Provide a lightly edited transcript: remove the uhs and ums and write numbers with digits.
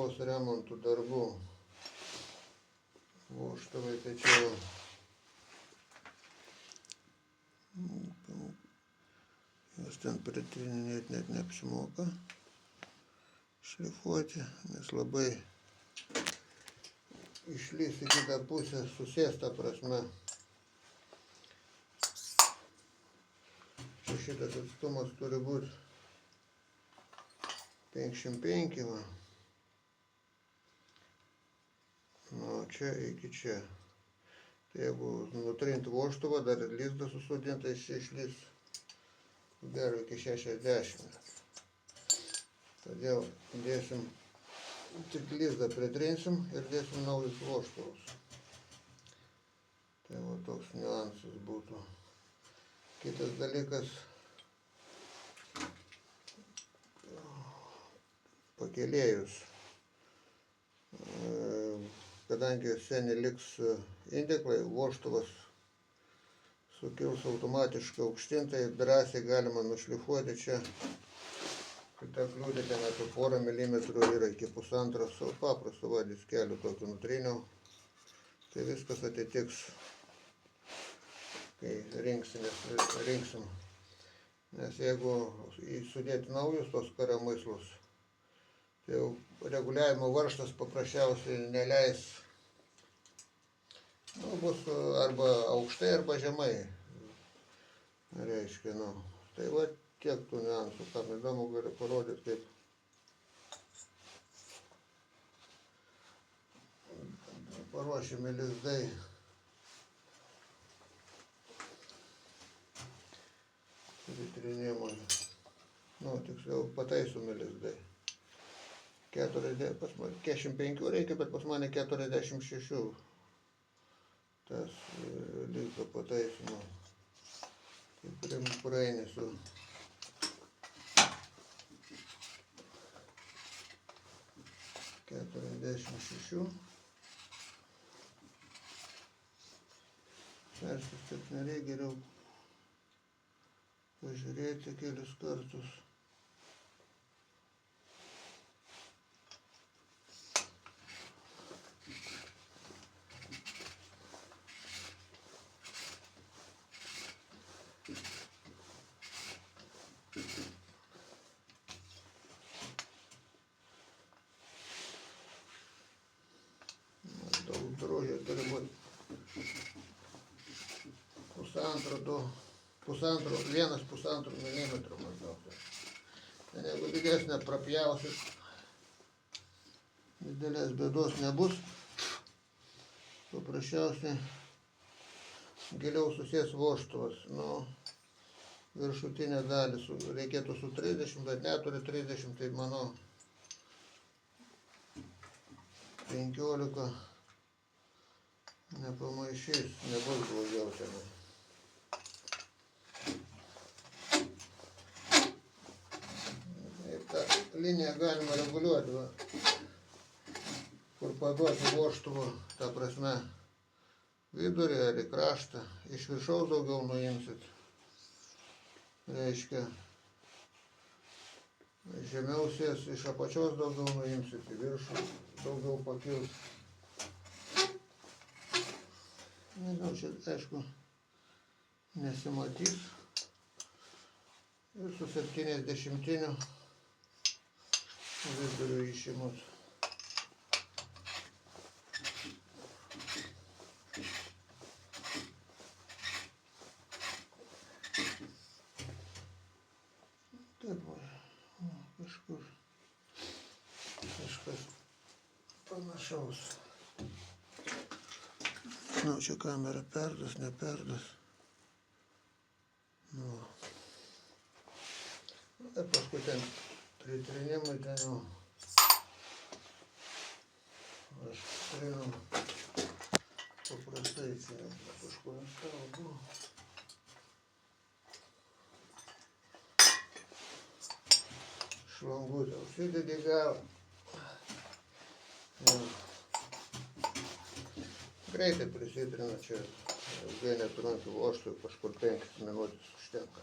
lietuvos remontų darbų. Vožtuvai, tai čia jau jos ten pritrinėti net neapsimoka šlifuoti, nes labai išlys į kitą pusę, susės ta prasme. Čia šitas atstumas turi būti 55, va. Nu, čia iki čia. Tai jeigu nutrint vožtuvą, dar ir lizdą susodinta, jis išlys gero iki 60. Todėl dėsim, tik lizdą pritrinsim ir dėsim naujus vožtuvus. Tai va toks niuansas būtų. Kitas dalykas, pakėlėjus. Kadangi seni liks indeklai, vožtuvas sukils automatiškai aukštyn, tai drąsiai galima nušlifuoti čia. Kita kliūdė ten apie porą milimetrų yra iki pusantro, su paprastu diskeliu tokiu nutryniau. Tai viskas atitiks, kai rinksim. Nes jeigu sudėti naujus tos karamaislus, tai jau reguliavimo varžtas paprasčiausiai neleis. Nu, bus arba aukštai, arba žemai. Reiškia, nu. Tai va tiek tų niuansų. Kam įdomu, galiu parodyti, kaip paruošiami lizdai. Vitrinimui. Nu, tiksliau pataisomi lizdai. 45 reikia, bet pas mane 46 tas lizdo pataisymo. Kaip praeini su persistėt nereikia, geriau pažiūrėti kelis kartus. Drožė turi būti pusantro milimetro maždaug. Ten jeigu didesnė prapjausit, didelės bėdos nebus. Paprasčiausiai giliau susės vožtuvas. Nu, viršutinę dalį reikėtų su 30, bet neturi 30, tai manau 15 nepamaišys, nebus blogiau ten. Ir tą liniją galima reguliuoti, va, kur paduoti vožtuvo, ta prasme, vidurį ar į kraštą. Iš viršaus daugiau nuimsit. Reiškia, žemiau sės, iš apačios daugiau nuimsit, į viršų daugiau pakils. Nežinau, čia aišku nesimatys. Ir su 70 viduriu išimus. Taip, kažkas panašaus. Nu, čia kamera perdas, neperdas. Nu. Ir paskui ten pritrinimai, ten jau aš trinu paprastai, čia kažkur ant stalo buvo. Šlangutę užsidedi galą. Greitai prisitrina čia, ilgai neturint vožtuvų, kažkur 5 minutės užtenka.